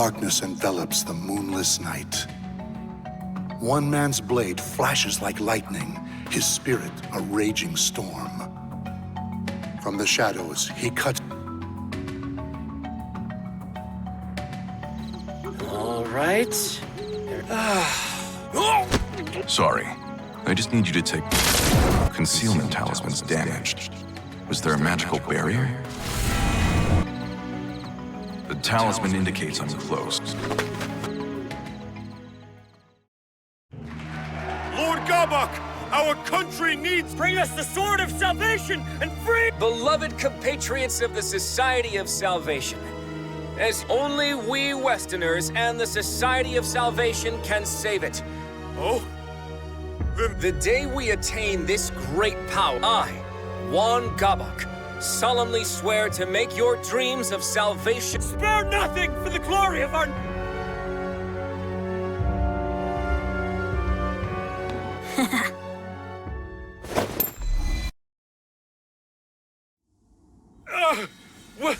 Darkness envelops the moonless night. One man's blade flashes like lightning, his spirit a raging storm. From the shadows, he cuts. All right. Sorry. I just need you to take... Concealment talisman's damaged. Was there a magical barrier? The talisman indicates I'm close. Lord Gabak, our country needs... Bring us the sword of salvation and free... Beloved compatriots of the Society of Salvation. As only we Westerners and the Society of Salvation can save it. Oh? Then... The day we attain this great power, I, Hwaan Gabak, solemnly swear to make your dreams of salvation... Spare nothing for the glory of our... What?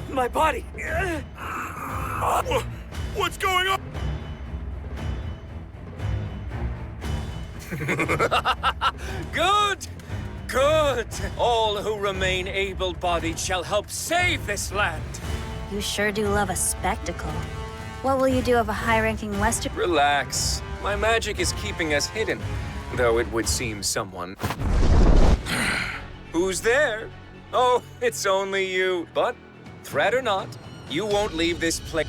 My body! What's going on? Good! Good! All who remain able-bodied shall help save this land. You sure do love a spectacle. What will you do if a high-ranking Western... Relax. My magic is keeping us hidden, though it would seem someone... Who's there? Oh, it's only you. But, threat or not, you won't leave this place.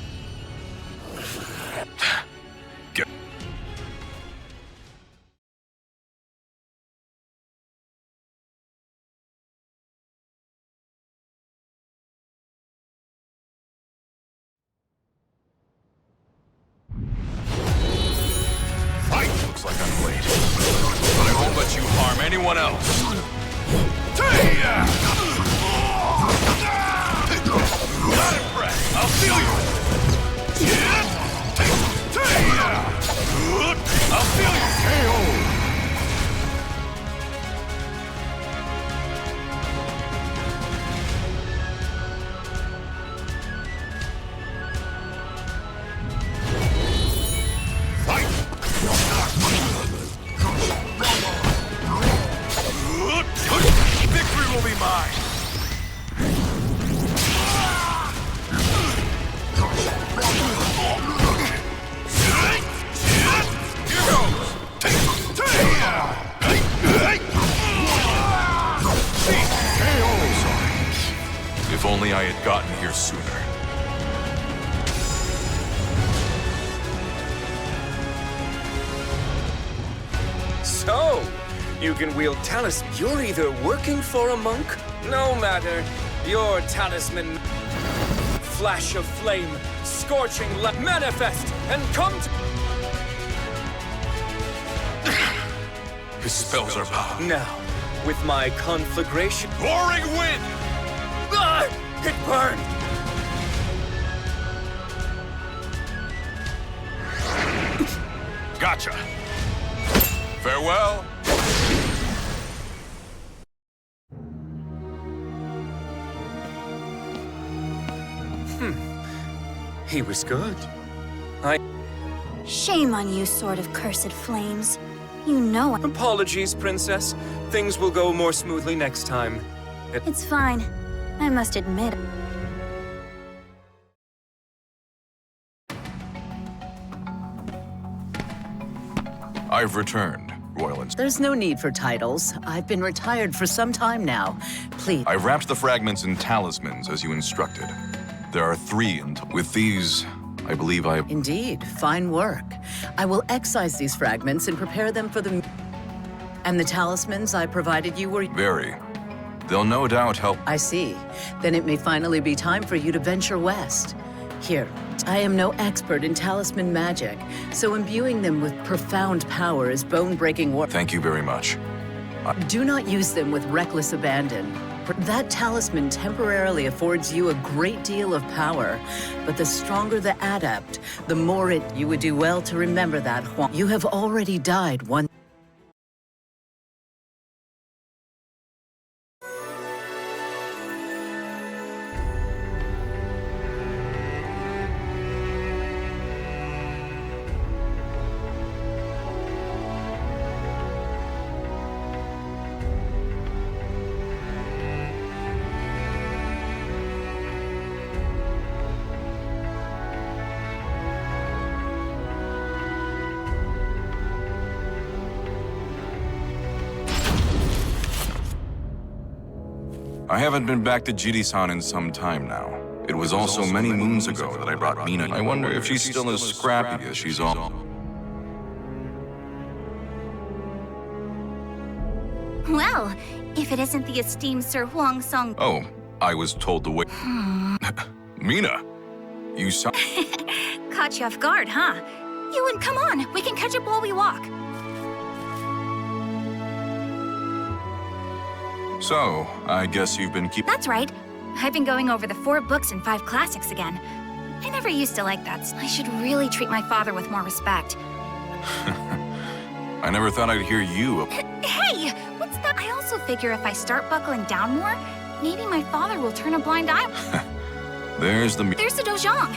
Looks like I'm late. But I won't let you harm anyone else. Not impressed. I'll feel you. I'll feel you. KO. Victory will be mine! Here goes! If only I had gotten here sooner. So, you can wield talisman. You're either working for a monk? No matter. Your talisman... Flash of flame, scorching light, manifest, and come to... His spells are powerful. Now, with my conflagration... Roaring wind! Ah! It burned! Gotcha. Farewell. He was good. Shame on you, Sword of Cursed Flames. You know it. Apologies, Princess. Things will go more smoothly next time. It's fine. I must admit. I've returned, Royal Inst. There's no need for titles. I've been retired for some time now. Please. I wrapped the fragments in talismans as you instructed. There are 3, and with these, I believe I... Indeed, fine work. I will excise these fragments and prepare them for the... And the talismans I provided you were... Very. They'll no doubt help... I see. Then it may finally be time for you to venture west. Here, I am no expert in talisman magic, so imbuing them with profound power is bone-breaking work. Thank you very much. Do not use them with reckless abandon. That talisman temporarily affords you a great deal of power, but the stronger the adept, the more it... You would do well to remember that, Hwang. You have already died once. I haven't been back to Jiri-san in some time now. It was also many moons ago that I brought Mina. I wonder if she's still as scrappy as she's all... Well, if it isn't the esteemed Sir Huang Song... Oh, I was told to wait. Mina, you saw... Caught you off guard, huh? You and come on, we can catch up while we walk. So, I guess you've been keeping... That's right. I've been going over the 4 books and 5 classics again. I never used to like that. I should really treat my father with more respect. I never thought I'd hear you... Hey! What's that? I also figure if I start buckling down more, maybe my father will turn a blind eye. There's the dojang.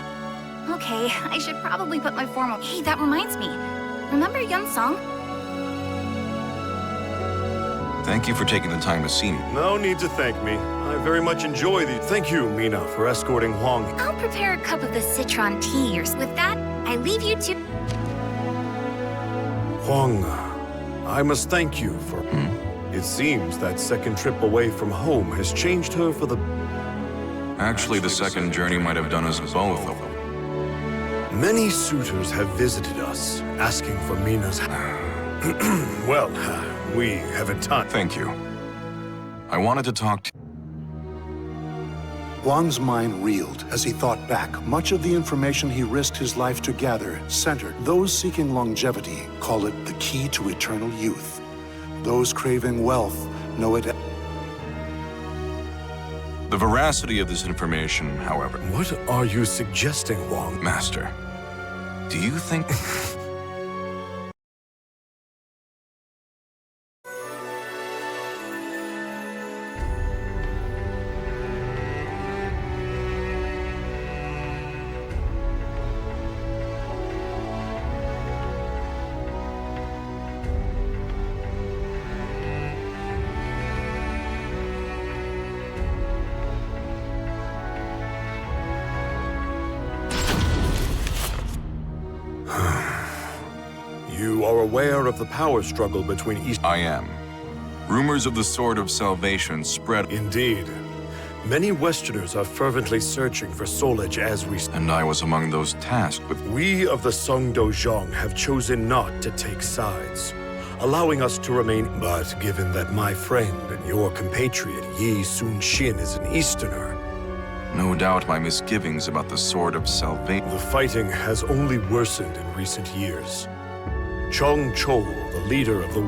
Okay, I should probably put my formal... Hey, that reminds me. Remember Yun Song? Thank you for taking the time to see me. No need to thank me. I very much enjoy the... Thank you, Mina, for escorting Huang. I'll prepare a cup of the citron tea. With that, I leave you to... Huang, I must thank you for... It seems that second trip away from home has changed her for the... Actually, the second journey might have done us both. Many suitors have visited us, asking for Mina's... Well, we haven't time. Thank you. I wanted to talk to... Huang's mind reeled as he thought back. Much of the information he risked his life to gather centered. Those seeking longevity call it the key to eternal youth. Those craving wealth know it... The veracity of this information, however... What are you suggesting, Huang? Master, do you think... You are aware of the power struggle between East... I am. Rumors of the Sword of Salvation spread... Indeed. Many Westerners are fervently searching for Soulage as we... And I was among those tasked with... We of the Song Dojang have chosen not to take sides, allowing us to remain... But given that my friend and your compatriot Yi Sun-shin is an Easterner... No doubt my misgivings about the Sword of Salvation... The fighting has only worsened in recent years. Chong Chol, the leader of the...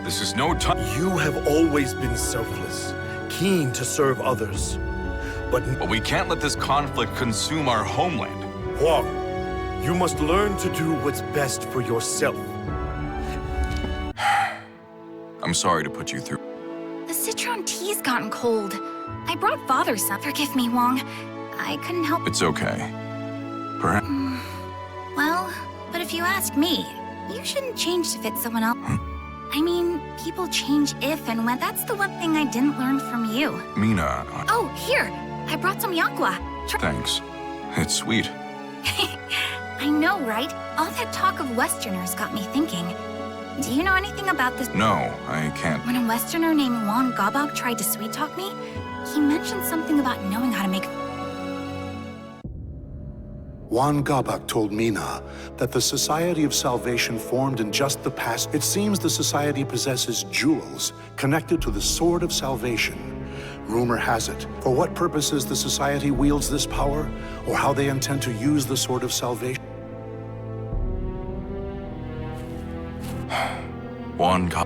This is no time... You have always been selfless, keen to serve others. But we can't let this conflict consume our homeland. Huang, you must learn to do what's best for yourself. I'm sorry to put you through... The citron tea's gotten cold. I brought father some. Forgive me, Huang. I couldn't help... It's okay. Perhaps... Well, but if you ask me, you shouldn't change to fit someone else. I mean, people change if and when. That's the one thing I didn't learn from you. Mina... Oh, here! I brought some yakwa. Thanks. It's sweet. I know, right? All that talk of Westerners got me thinking. Do you know anything about this? No, I can't. When a Westerner named Juan Gabak tried to sweet-talk me, he mentioned something about knowing how to make... Juan Gabak told Mina that the Society of Salvation formed in just the past. It seems the Society possesses jewels connected to the Sword of Salvation. Rumor has it, for what purposes the Society wields this power, or how they intend to use the Sword of Salvation.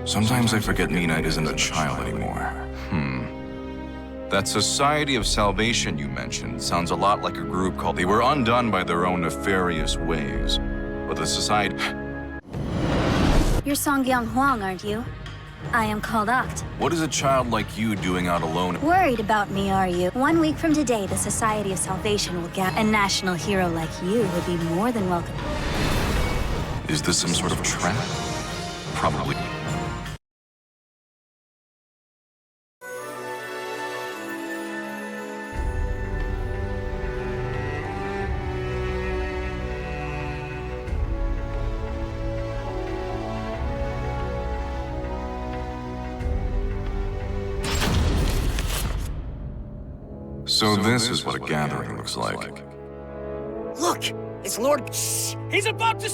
Sometimes I forget Mina isn't a child anymore. That Society of Salvation you mentioned sounds a lot like a group called... They were undone by their own nefarious ways. But the Society... You're Songgyang Huang, aren't you? I am called Oct. What is a child like you doing out alone? Worried about me, are you? 1 week from today, the Society of Salvation will get... A national hero like you would be more than welcome. Is this some sort of trap? Probably. So this is what a gathering looks like. Look! It's Lord... Shh! He's about to...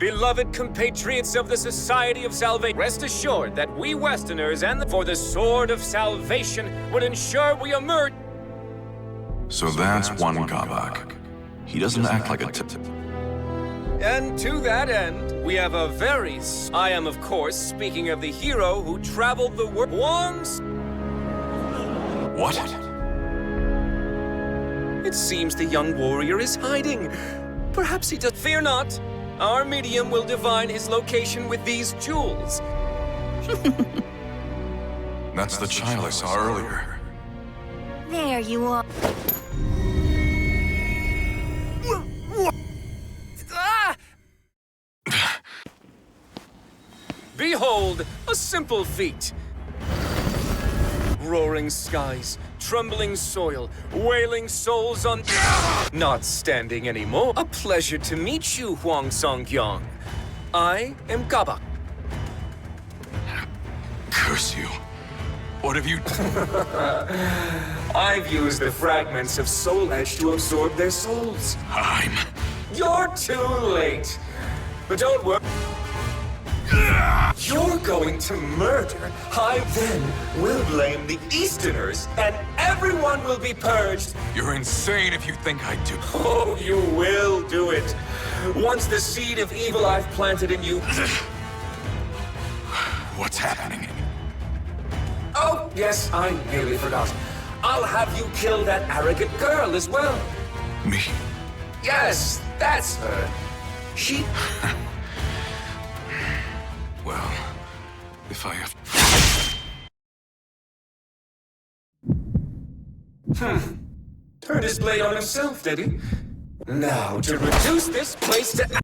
Beloved compatriots of the Society of Salvation, rest assured that we Westerners for the Sword of Salvation would ensure we emerge... So that's one Gabak. He doesn't act like a And to that end, we have a very... I am, of course, speaking of the hero who traveled the world... Hwang's... What? It seems the young warrior is hiding. Perhaps he does... Fear not. Our medium will divine his location with these jewels. That's the child I saw earlier. There you are. Ah! Behold, a simple feat. Roaring skies, trembling soil, wailing souls on... Not standing anymore. A pleasure to meet you, Hwang Song-kyung. I am Gabak. Curse you. What have you... I've used the fragments of Soul Edge to absorb their souls. You're too late. But don't worry. You're going to murder. I then will blame the Easterners, and everyone will be purged. You're insane if you think I'd do... Oh, you will do it. Once the seed of evil I've planted in you... What's happening? Oh, yes, I nearly forgot. I'll have you kill that arrogant girl as well. Me? Yes, that's her. She... Well, if I have... Turned his blade on himself, did he? Now, to reduce this place to...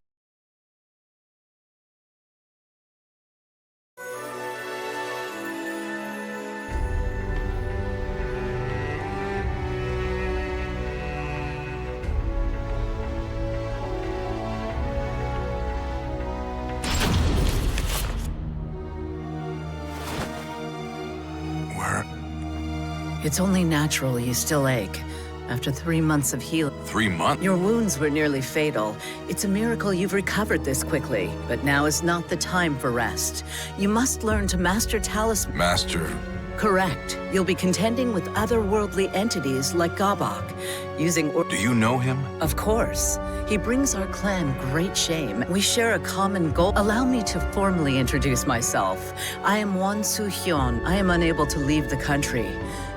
It's only natural you still ache. After 3 months of healing... 3 months? Your wounds were nearly fatal. It's a miracle you've recovered this quickly. But now is not the time for rest. You must learn to master talisman... Master... Correct. You'll be contending with otherworldly entities like Gabak, using... Do you know him? Of course. He brings our clan great shame. We share a common goal. Allow me to formally introduce myself. I am Hwang Soo-hyun. I am unable to leave the country.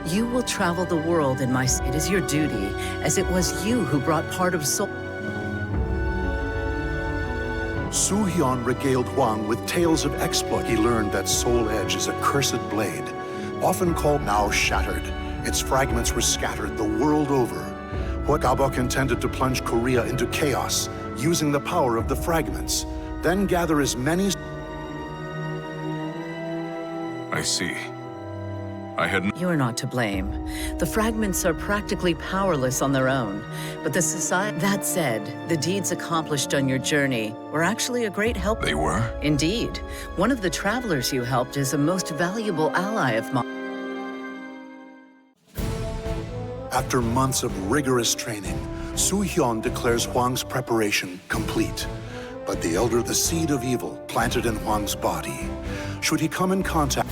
You will travel the world in my... It is your duty, as it was you who brought part of Soul... Soo-hyun regaled Hwang with tales of exploit. He learned that Soul Edge is a cursed blade, often called now shattered. Its fragments were scattered the world over. What Gabak intended to plunge Korea into chaos, using the power of the fragments, then gather as many... I see. I had... You are not to blame. The fragments are practically powerless on their own. But the society... That said, the deeds accomplished on your journey were actually a great help. They were? Indeed. One of the travelers you helped is a most valuable ally of mine. After months of rigorous training, Soo-hyun declares Hwang's preparation complete. But the seed of evil planted in Hwang's body, should he come in contact...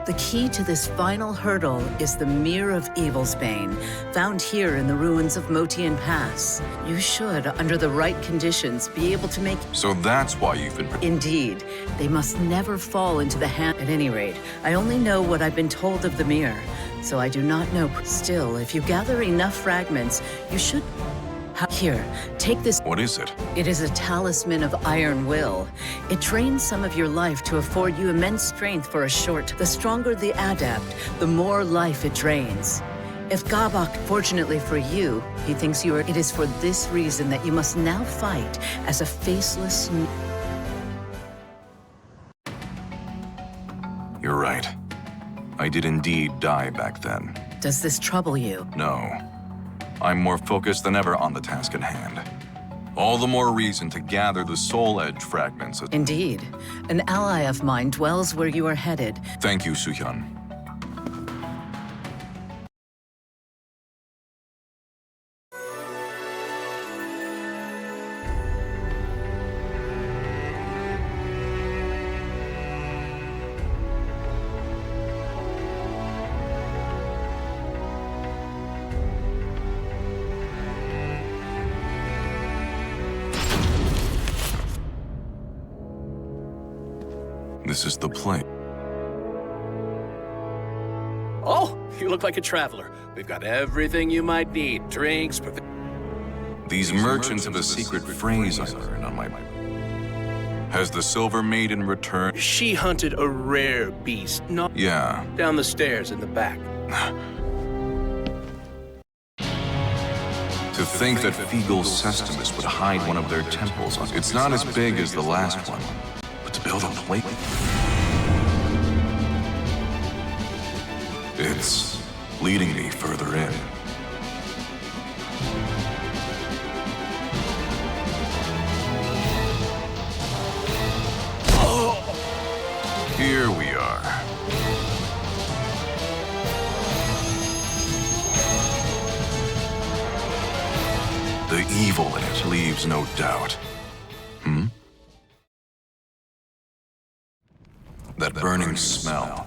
The key to this final hurdle is the Mirror of Evil's Bane, found here in the ruins of Motian Pass. You should, under the right conditions, be able to make... So that's why you've been... Indeed. They must never fall into the hand... At any rate, I only know what I've been told of the mirror, so I do not know... Still, if you gather enough fragments, you should... Here, take this... What is it? It is a talisman of iron will. It drains some of your life to afford you immense strength for a short... The stronger the adept, the more life it drains. If Gabak, fortunately for you, he thinks you are... It is for this reason that you must now fight as a faceless... You're right. I did indeed die back then. Does this trouble you? No. I'm more focused than ever on the task at hand. All the more reason to gather the Soul Edge fragments. Indeed. An ally of mine dwells where you are headed. Thank you, Suhyun. This is the place. Oh, you look like a traveler. We've got everything you might need. Drinks, These merchants have a secret phrase I learned on my... Has the Silver Maiden returned? She hunted a rare beast, not Yeah. down the stairs in the back. To think that Fegal Sestimus would hide one of their temples. It's not as big as the last one. But to build a plate... It's leading me further in. Here we are. The evil in it leaves no doubt. That burning smell.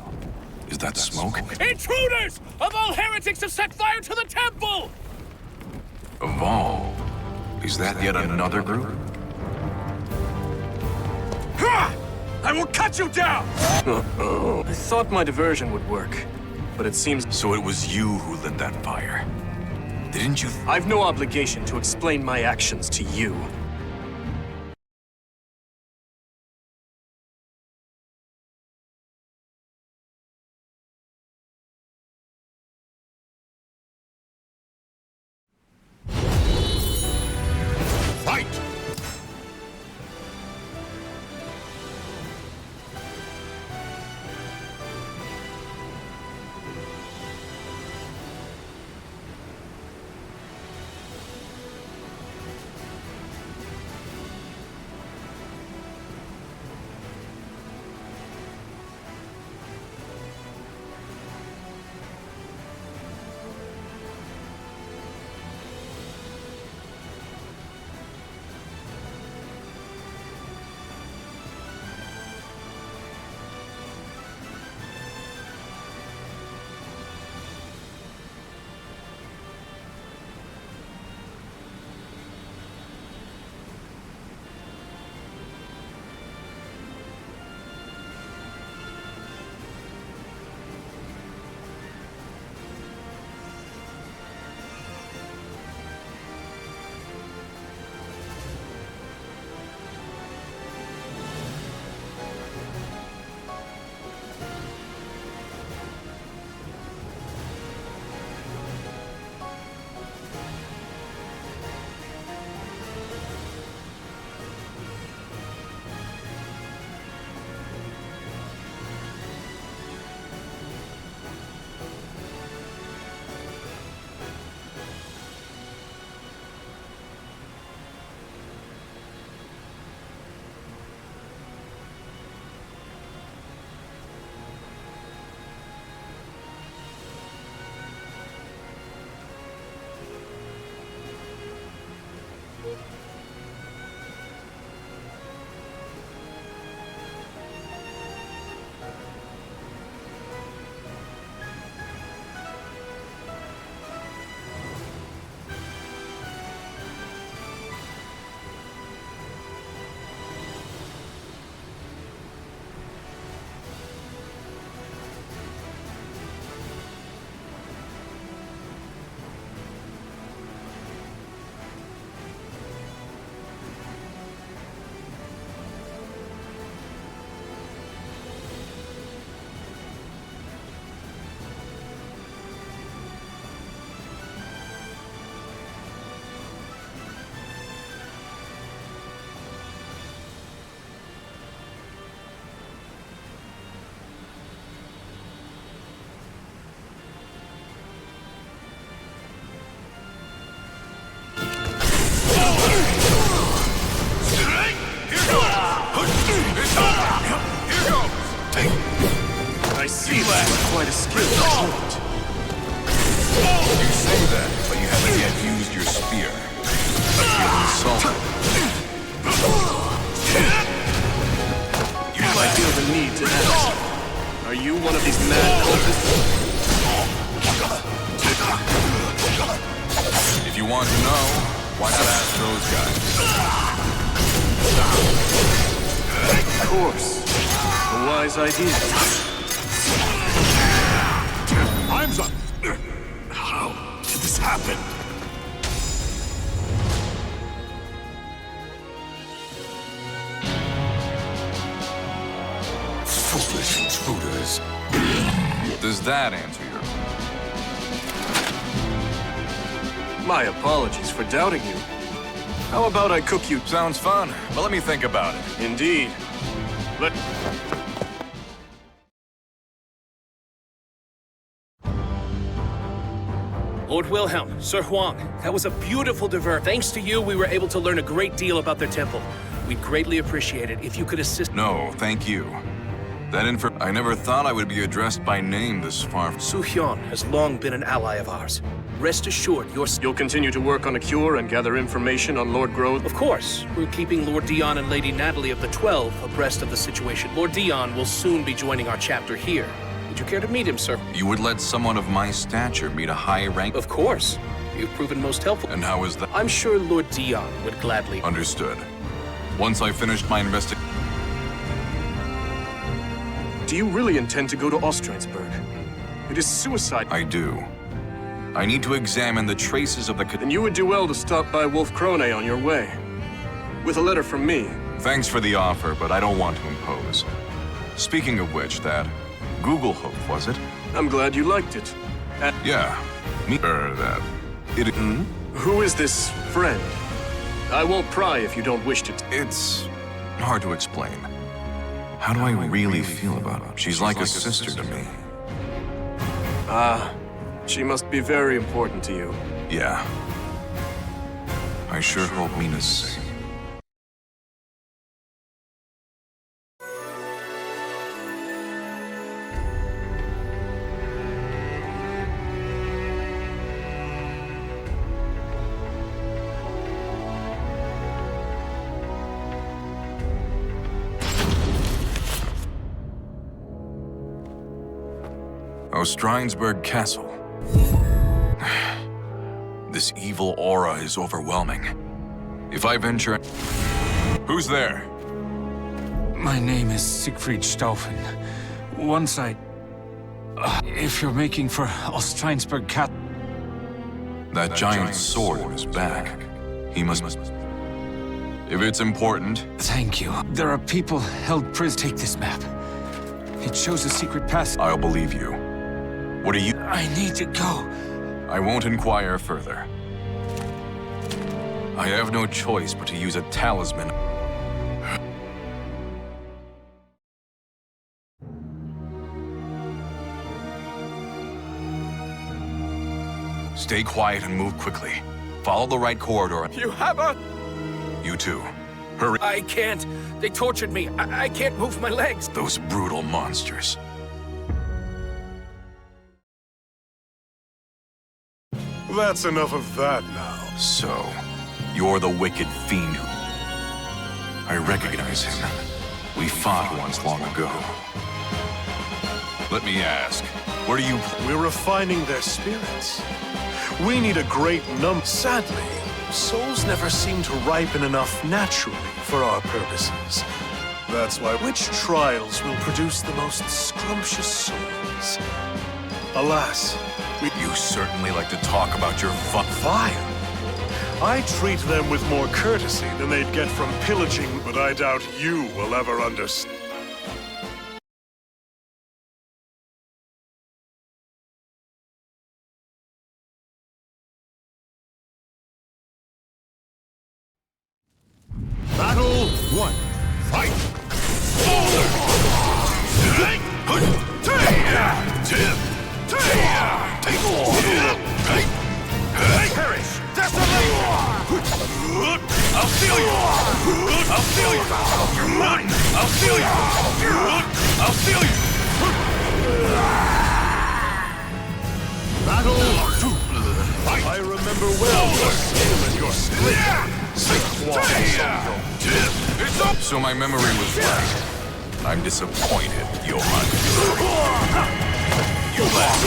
Is that smoke? Intruders! Of all heretics have set fire to the temple! Of all? Is that yet another group? Ha! I will cut you down! I thought my diversion would work, but it seems... So it was you who lit that fire. Didn't you? I've no obligation to explain my actions to you. Fight! You say that, but you haven't yet used your spear. I feel insulted. I feel the need to ask. Are you one of these mad cultists? If you want to know, why not ask those guys? Of course. A wise idea. Time's up. How did this happen? Foolish intruders. Does that answer your... My apologies for doubting you. How about I cook you? Sounds fun, but let me think about it. Indeed. Lord Wilhelm, Sir Hwang, that was a beautiful divert. Thanks to you, we were able to learn a great deal about their temple. We'd greatly appreciate it if you could assist. No, thank you. I never thought I would be addressed by name this far. Su Hyun has long been an ally of ours. Rest assured, You'll continue to work on a cure and gather information on Lord Grove? Of course. We're keeping Lord Dion and Lady Natalie of the 12 abreast of the situation. Lord Dion will soon be joining our chapter here. Would you care to meet him, sir? You would let someone of my stature meet a high rank? Of course. You've proven most helpful. And how is that? I'm sure Lord Dion would gladly... Understood. Once I finished my investigation... Do you really intend to go to Ostrainsburg? It is suicide. I do. I need to examine the traces of the... Then you would do well to stop by Wolf Krone on your way. With a letter from me. Thanks for the offer, but I don't want to impose. Speaking of which, that Google hook, was it? I'm glad you liked it. Yeah. That. Who is this friend? I won't pry if you don't wish to. It's hard to explain. How do I really feel about her? She's like a sister to me. She must be very important to you. Yeah. I sure hope Mina's safe. Ostrainsburg Castle. This evil aura is overwhelming. If I venture... Who's there? My name is Siegfried Stauffen. Once if you're making for Ostrainsburg Castle... That giant sword in his back. He must... If it's important... Thank you. There are people held prisoner. Take this map. It shows a secret passage. I'll believe you. What are you... I need to go. I won't inquire further. I have no choice but to use a talisman. Stay quiet and move quickly. Follow the right corridor. You have a... You too. Hurry. I can't. They tortured me. I can't move my legs. Those brutal monsters. That's enough of that now. So, you're the wicked fiend who... I recognize him. We fought once long ago. Let me ask, where do you... We're refining their spirits. We need a great number. Sadly, souls never seem to ripen enough naturally for our purposes. That's why which trials will produce the most scrumptious souls? Alas, You certainly like to talk about your vile. I treat them with more courtesy than they'd get from pillaging, but I doubt you will ever understand. Battle 1. Fight! Perish! Desolate! I'll steal you! I'll steal you! You're mine! I'll steal you! I'll steal you! I remember well your skill and your strength. So my memory was right. I'm disappointed, Johan. You left.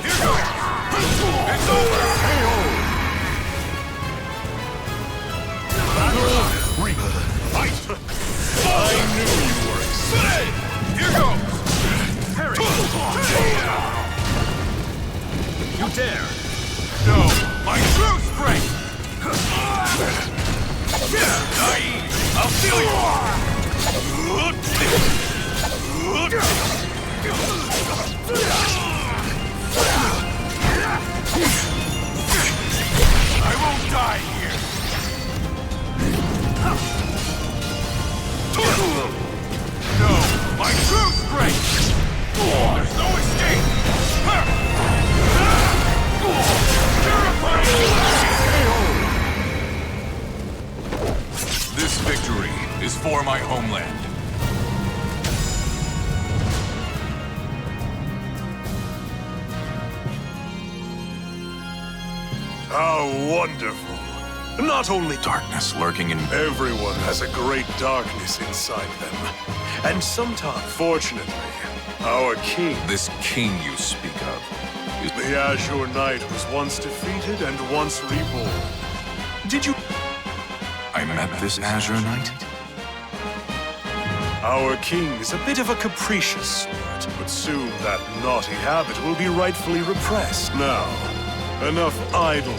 Here goes. It's over. Fight. I knew you were excited. Here goes. Harry. You dare. No, my true strength. Naive. I'll feel you. I won't die here. No, my true strength. There's no escape. This victory is for my homeland. How wonderful. Not only Darkness lurking in... everyone has a great darkness inside them. And sometimes, fortunately, our king... This king you speak of is... The Azure Knight was once defeated and once reborn. Did you... I met this Azure Knight? Our king is a bit of a capricious sort, but soon that naughty habit will be rightfully repressed. Now, enough idle...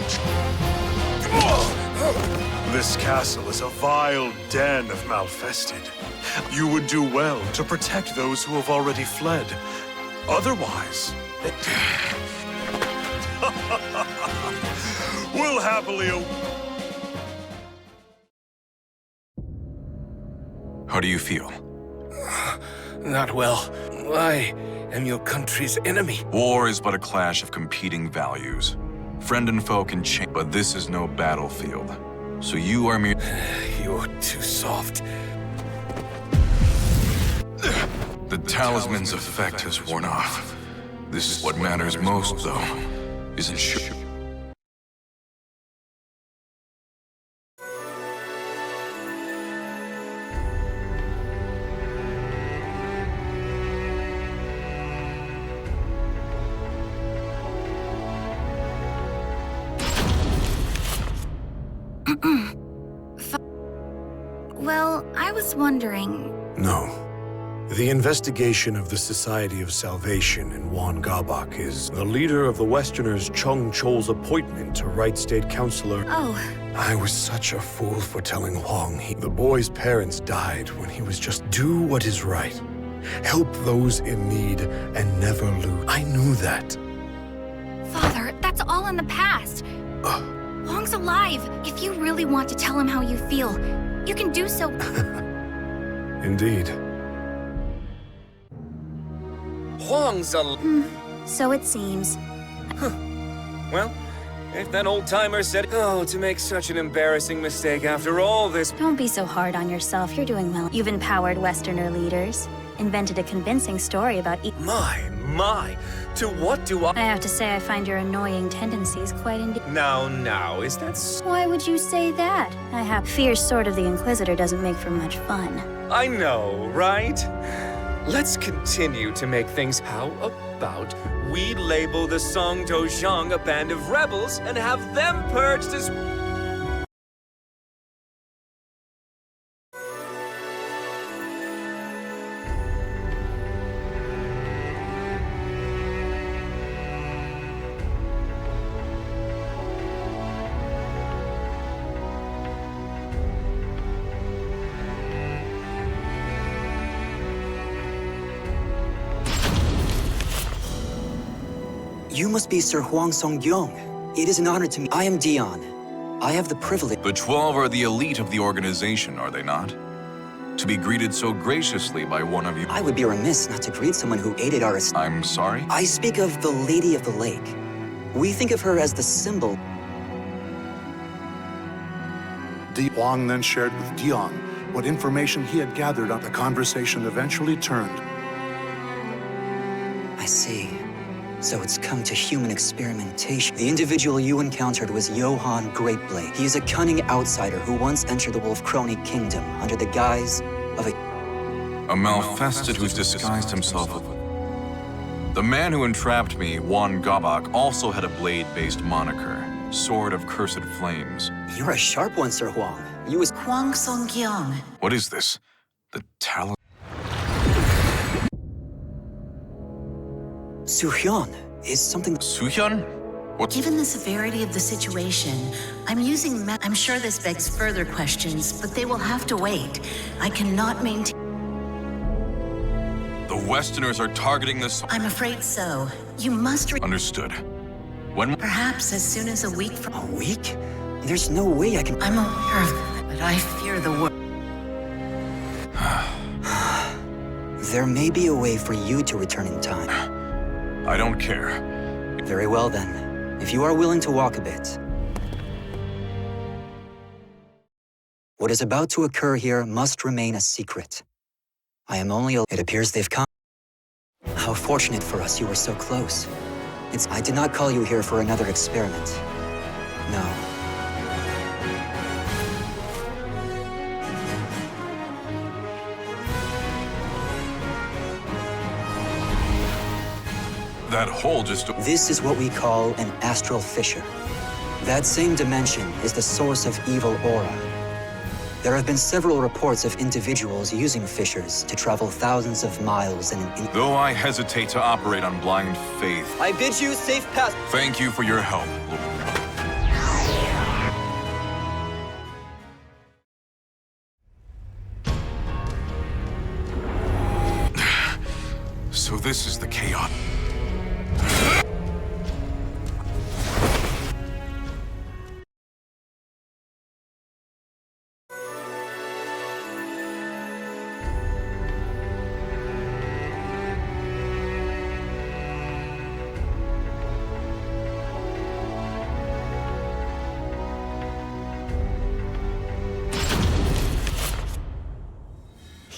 This castle is a vile den of malfested. You would do well to protect those who have already fled. Otherwise... we'll happily... How do you feel? Not well. I am your country's enemy. War is but a clash of competing values. Friend and foe can change, but this is no battlefield. So you are mere... You're too soft. The talisman's effect has worn off. This is what matters most, though, isn't sure. Well, I was wondering... No. The investigation of the Society of Salvation in Wan Gabak is the leader of the Westerners Chung Chol's appointment to Right State Councilor. Oh. I was such a fool for telling Huang the boy's parents died when he was just do what is right. Help those in need and never lose. I knew that. Father, that's all in the past. Huang's alive. If you really want to tell him how you feel, you can do so. Indeed. Huang's So it seems. Well, if that old-timer said, oh, to make such an embarrassing mistake after all this... Don't be so hard on yourself. You're doing well. You've empowered Westerner leaders, invented a convincing story about... My, to what do I have to say I find your annoying tendencies quite Now, is that Why would you say that? I have fierce sword of the Inquisitor doesn't make for much fun. I know, right? Let's continue to make things... How about we label the Song Dojang a band of rebels and have them purged as... You must be Sir Huang Song-gyong. It is an honor to me. I am Dion. I have the privilege... The 12 are the elite of the organization, are they not? To be greeted so graciously by one of you... I would be remiss not to greet someone who aided our... I'm sorry? I speak of the Lady of the Lake. We think of her as the symbol... Huang then shared with Dion what information he had gathered on the conversation eventually turned. I I see. So it's come to human experimentation. The individual you encountered was Johann Greatblade. He is a cunning outsider who once entered the Wolf Crony Kingdom under the guise of A malfested who's disguised himself. The man who entrapped me, Juan Gabak, also had a blade-based moniker, Sword of Cursed Flames. You're a sharp one, Sir Huang. You was Huang Songqiang. What is this? The talent? Suhyun is something... Suhyun? What? Given the severity of the situation, I'm sure this begs further questions, but they will have to wait. I cannot maintain... The Westerners are targeting this... I'm afraid so. You must... Understood. When... Perhaps as soon as a week from... A week? There's no way I can... I'm aware of that, but I fear the worst. There may be a way for you to return in time. I don't care. Very well then. If you are willing to walk a bit. What is about to occur here must remain a secret. I am only... It appears they've come. How fortunate for us you were so close. I did not call you here for another experiment. No. That hole just... This is what we call an astral fissure. That same dimension is the source of evil aura. There have been several reports of individuals using fissures to travel thousands of miles in an... Though I hesitate to operate on blind faith... I bid you safe pass... Thank you for your help. So this is the chaos.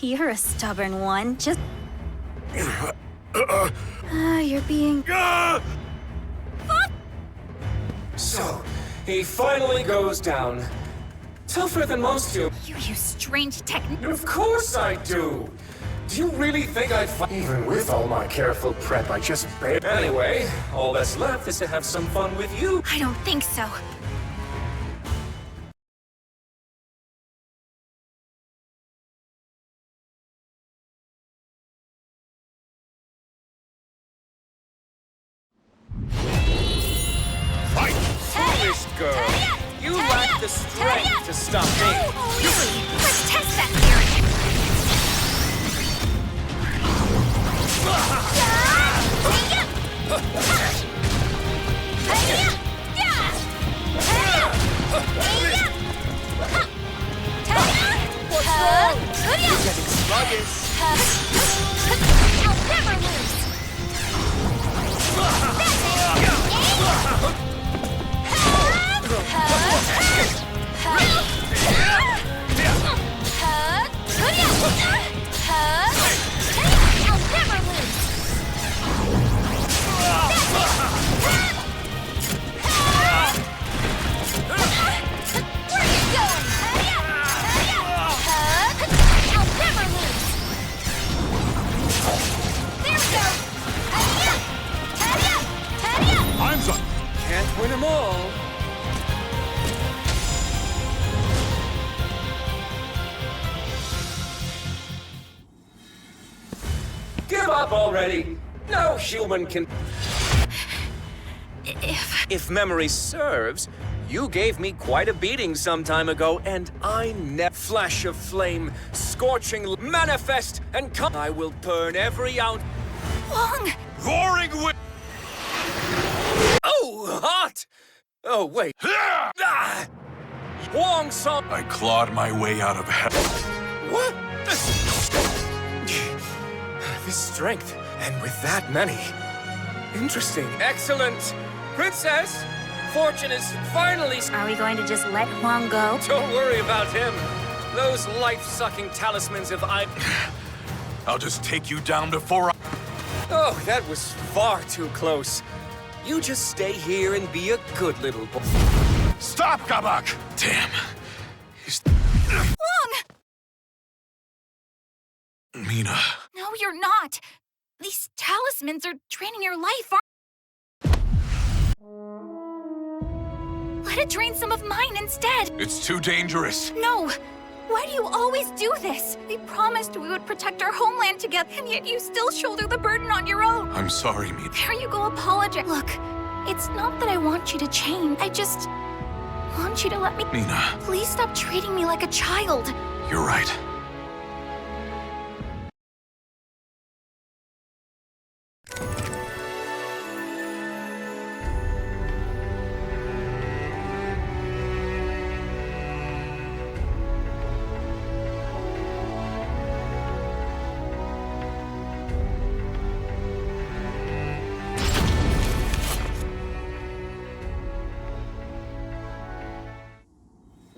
You're a stubborn one. Just... you're being... So, he finally goes down. Tougher than most do. You use strange technique. Of course I do. Do you really think I'd fight? Even with all my careful prep, I just barely... Anyway, all that's left is to have some fun with you. I don't think so. Foolish girl. You lack the strength to stop me. Let's test that theory. What's wrong? You're getting sluggish. I'll never lose. Can't win them all. Give up already. No human can... If memory serves, you gave me quite a beating some time ago, and I never... Flash of flame, scorching... Manifest and come... I will burn every ounce... Huang! Roaring wind! Oh, hot! Oh, wait. Ah! Huang Song... I clawed my way out of hell. What? This strength, and with that many. Interesting. Excellent. Princess, fortune is finally... Are we going to just let Huang go? Don't worry about him. Those life-sucking talismans of I... I'll just take you down before I... Oh, that was far too close. You just stay here and be a good little boy. Stop, Gabak! Damn. Hwang! Mina. No, you're not. These talismans are draining your life, aren't... Let it drain some of mine instead. It's too dangerous. No. Why do you always do this? We promised we would protect our homeland together, and yet you still shoulder the burden on your own. I'm sorry, Mina. There you go, apologize. Look, it's not that I want you to change. I just want you to let me... Mina. Please stop treating me like a child. You're right.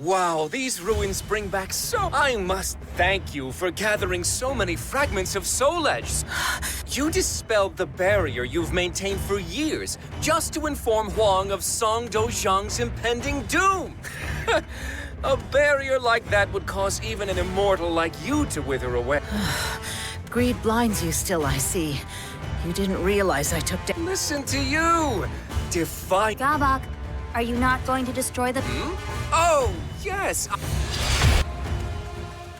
Wow, these ruins bring back so... I must thank you for gathering so many fragments of Soul Edge. You dispelled the barrier you've maintained for years, just to inform Hwang of Song Dozhang's impending doom. A barrier like that would cause even an immortal like you to wither away. Greed blinds you still, I see. You didn't realize I took down... Listen to you! Defy... Gabak, are you not going to destroy the... Oh, yes!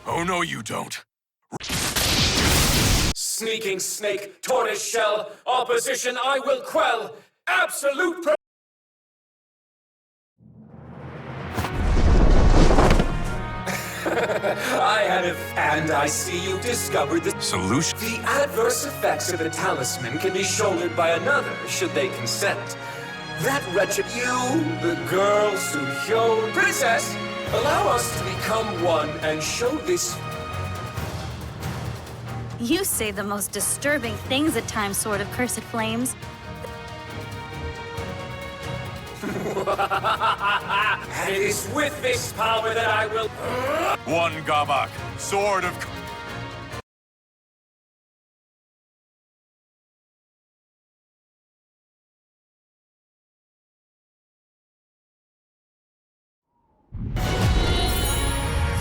Oh, no, you don't. Sneaking snake, tortoise shell, opposition I will quell! Absolute I had a... And I see you discovered the... Solution? The adverse effects of a talisman can be shouldered by another, should they consent. That wretched you, the girl, Su-Hyun, princess, allow us to become one and show this... You say the most disturbing things at times, Sword of Cursed Flames. And it is with this power that I will... One Gabak, Sword of...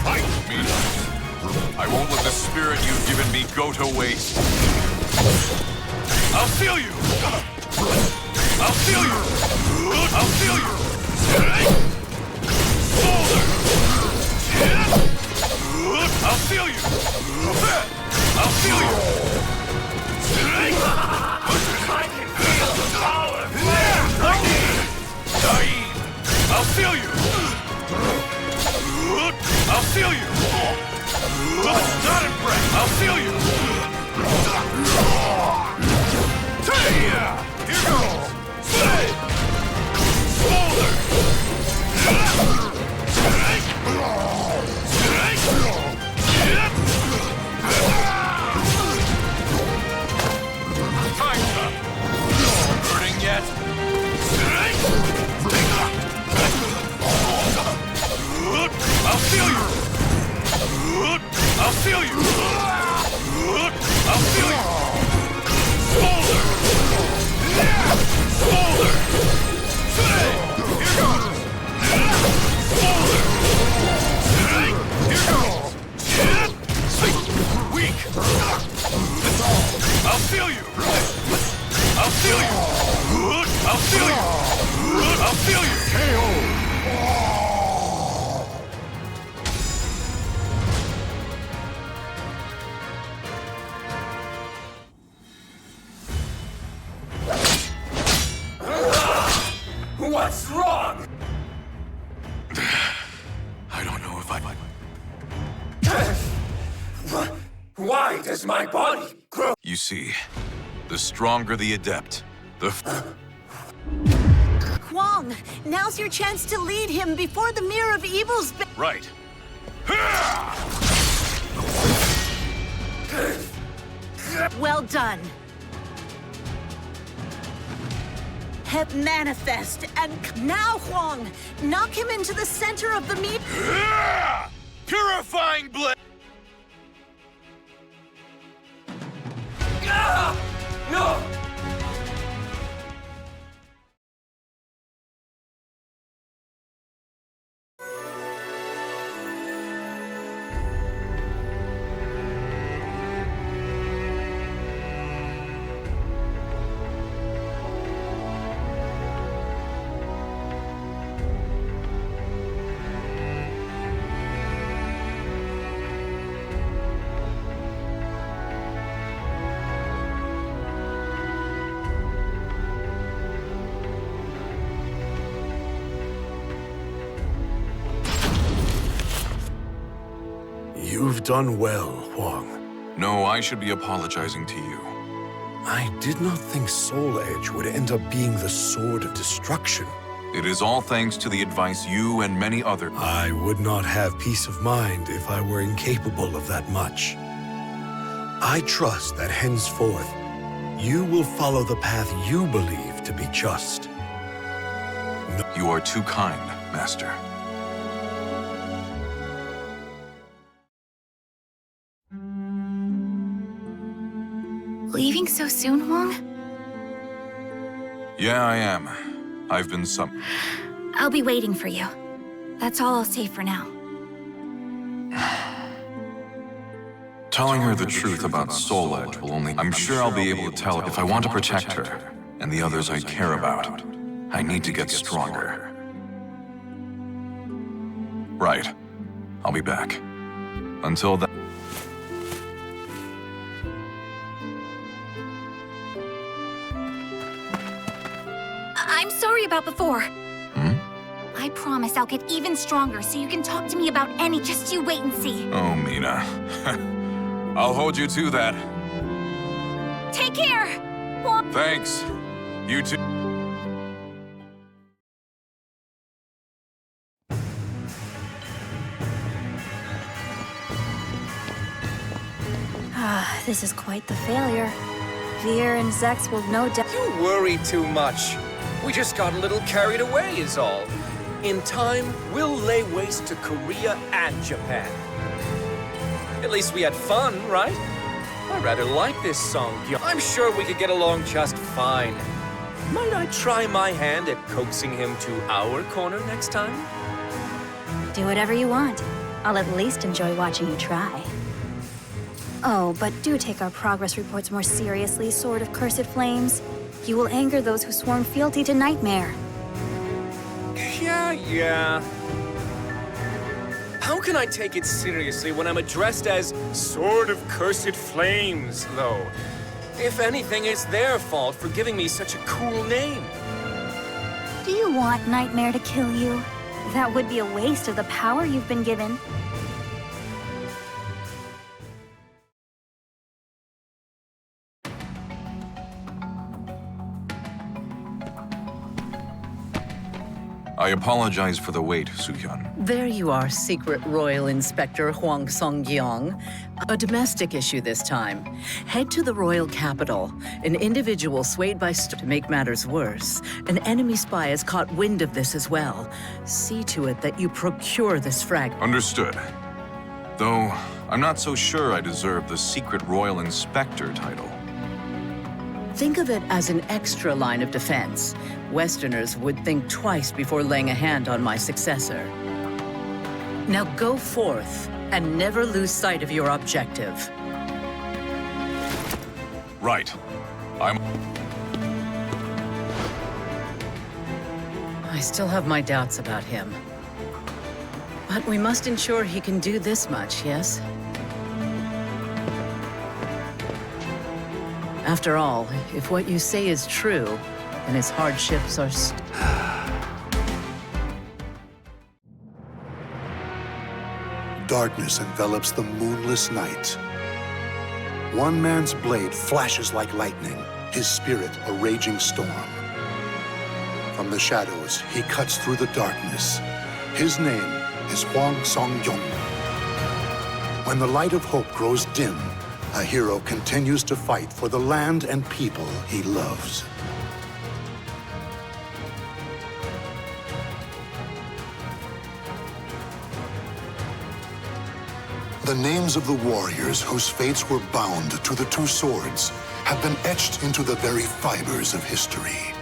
Fight, Mina. I won't let the spirit you've given me go to waste. I'll seal you! I'll seal you! I'll seal you! Boulder! I'll seal you! I'll seal you! I can feel the power! Naive! I'll seal you! I'll seal you! Not impressed! I'll seal you! Here goes! Boulder! Time's up! Burning yet? I'll seal you! I'll seal you! I'll seal you! Boulder! Boulder! Here goes! Boulder! Here goes! Weak! I'll seal you! I'll seal you! I'll seal you! I'll seal you! KO! What's wrong? I don't know if I... Why does my body grow? You see, the stronger the adept, the... Hwang, now's your chance to lead him before the Mirror of Evil's... Right. Well done. Have manifest, and now, Hwang, knock him into the center of the meat. Purifying blade! No! You've done well, Huang. No, I should be apologizing to you. I did not think Soul Edge would end up being the sword of destruction. It is all thanks to the advice you and many others. I would not have peace of mind if I were incapable of that much. I trust that henceforth, you will follow the path you believe to be just. You are too kind, Master. Leaving so soon, Huang? Yeah, I am. I've been I'll be waiting for you. That's all I'll say for now. Telling her the truth about Soul Edge will only... I'm sure I'll be able to tell her if I want to protect her and the others I care about. I need to get stronger. Right. I'll be back. Until then... I'm sorry about before. I promise I'll get even stronger so you can talk to me about any. Just you wait and see. Oh, Mina. I'll hold you to that. Take care! Thanks. You too. This is quite the failure. Veer and Zex will no doubt... You worry too much. We just got a little carried away is all. In time, we'll lay waste to Korea and Japan. At least we had fun, right? I rather like this song. I'm sure we could get along just fine. Might I try my hand at coaxing him to our corner next time? Do whatever you want. I'll at least enjoy watching you try. Oh, but do take our progress reports more seriously, Sword of Cursed Flames. You will anger those who sworn fealty to Nightmare. Yeah. How can I take it seriously when I'm addressed as Sword of Cursed Flames, though? If anything, it's their fault for giving me such a cool name. Do you want Nightmare to kill you? That would be a waste of the power you've been given. I apologize for the wait, Soo-hyun. There you are, Secret Royal Inspector Hwang Song-gyong. A domestic issue this time. Head to the royal capital. An individual swayed by to make matters worse. An enemy spy has caught wind of this as well. See to it that you procure this fragment. Understood. Though, I'm not so sure I deserve the Secret Royal Inspector title. Think of it as an extra line of defense. Westerners would think twice before laying a hand on my successor. Now go forth and never lose sight of your objective. Right. I still have my doubts about him. But we must ensure he can do this much, yes? After all, if what you say is true, then his hardships are Darkness envelops the moonless night. One man's blade flashes like lightning, his spirit a raging storm. From the shadows, he cuts through the darkness. His name is Hwang Song-gyong. When the light of hope grows dim, a hero continues to fight for the land and people he loves. The names of the warriors whose fates were bound to the two swords have been etched into the very fibers of history.